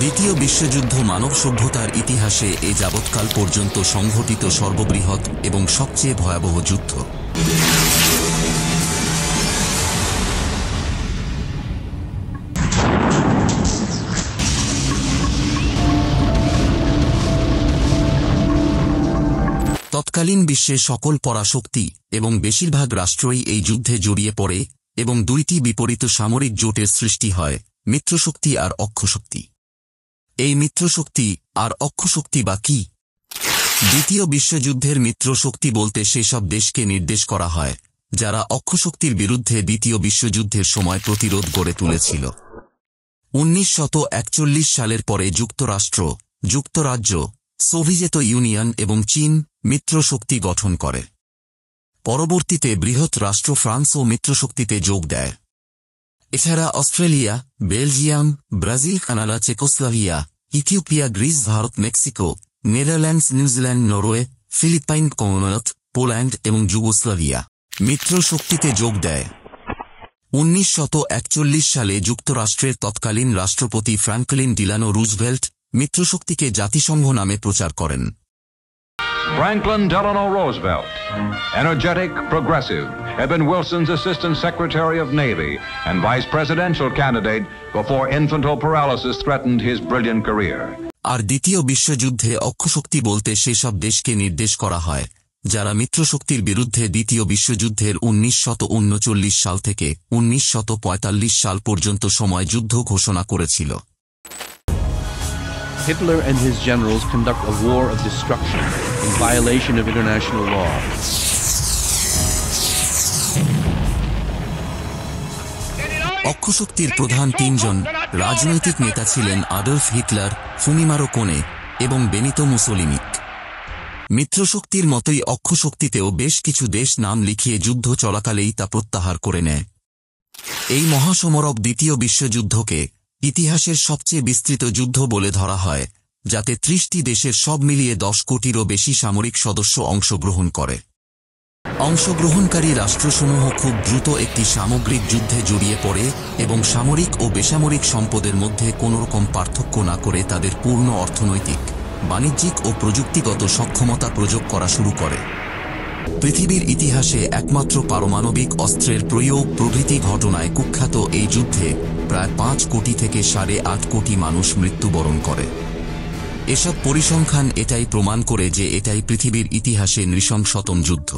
দ্বিতীয় বিশ্বযুদ্ধ মানব সভ্যতার ইতিহাসে এ যাবৎকাল পর্যন্ত সংঘটিত সর্ববৃহৎ এবং সবচেয়ে ভয়াবহ যুদ্ধ। তৎকালীন বিশ্বে সকল পরাশক্তি এবং বেশিরভাগ রাষ্ট্রই এই যুদ্ধে জড়িয়ে পড়ে এবং দুইটি বিপরীত সামরিক জোটের সৃষ্টি হয়, মিত্রশক্তি আর অক্ষশক্তি। এই মিত্রশক্তি আর অক্ষশক্তি বা কি? দ্বিতীয় বিশ্বযুদ্ধের মিত্রশক্তি বলতে সেসব দেশকে নির্দেশ করা হয় যারা অক্ষশক্তির বিরুদ্ধে দ্বিতীয় বিশ্বযুদ্ধের সময় প্রতিরোধ গড়ে তুলেছিল। 1941 সালের পরে যুক্তরাষ্ট্র, যুক্তরাজ্য, সোভিয়েত ইউনিয়ন এবং চীন মিত্রশক্তি গঠন করে। পরবর্তীতে বৃহৎ রাষ্ট্র ফ্রান্সও মিত্রশক্তিতে যোগ দেয়। এছাড়া Australia, Belgium, Brazil, Canada, Czechoslovakia, Ethiopia, Greece, Bharat, Mexico, Netherlands, New Zealand, Norway, Philippines, Commonwealth, Poland এবং যুগোস্লাভিয়া মিত্রশক্তিতে যোগ দেয়। 1941 সালে যুক্তরাষ্ট্রের তৎকালীন রাষ্ট্রপতি ফ্রাঙ্কলিন ডিলানো রুজভেল্ট মিত্রশক্তিকে জাতিসংঘ নামে প্রচার করেন। Franklin Delano Roosevelt, energetic, progressive, had been Wilson's Assistant Secretary of Navy and vice presidential candidate before infantile paralysis threatened his brilliant career. আর দ্বিতীয় বিশ্বযুদ্ধে অক্ষশক্তি বলতে সেসব দেশকে নির্দেশ করা হয় যারা মিত্রশক্তির বিরুদ্ধে দ্বিতীয় বিশ্বযুদ্ধের 1939 সাল থেকে 1945 সাল পর্যন্ত সময় যুদ্ধ ঘোষণা করেছিল। Hitler and his generals conduct a war of destruction in violation of international law. অক্ষশক্তির প্রধান তিনজন রাজনৈতিক নেতা ছিলেন আডলফ হিটলার, ফুমিমারো কোনে এবং বেনিতো মুসোলিনি। মিত্রশক্তির মতোই অক্ষশক্তিতেও বেশ কিছু দেশ নাম লিখিয়ে যুদ্ধ চলাকালেই তা প্রত্যাহার করে নেয়। এই মহাসমরক দ্বিতীয় বিশ্বযুদ্ধকে ইতিহাসের সবচেয়ে বিস্তৃত যুদ্ধ বলে ধরা হয়, যাতে 30টি দেশের সব মিলিয়ে 10 কোটিরও বেশি সামরিক সদস্য অংশগ্রহণ করে। অংশগ্রহণকারী রাষ্ট্রসমূহ খুব দ্রুত একটি সামগ্রিক যুদ্ধে জড়িয়ে পড়ে এবং সামরিক ও বেসামরিক সম্পদের মধ্যে কোনোরকম পার্থক্য না করে তাদের পূর্ণ অর্থনৈতিক, বাণিজ্যিক ও প্রযুক্তিগত সক্ষমতা প্রয়োগ করা শুরু করে। পৃথিবীর ইতিহাসে একমাত্র পারমাণবিক অস্ত্রের প্রয়োগ প্রভৃতি ঘটনায় কুখ্যাত এই যুদ্ধে প্রায় 5 কোটি থেকে 8.5 কোটি মানুষ মৃত্যুবরণ করে। এসব পরিসংখ্যান এটাই প্রমাণ করে যে এটাই পৃথিবীর ইতিহাসে নৃশংসতম যুদ্ধ।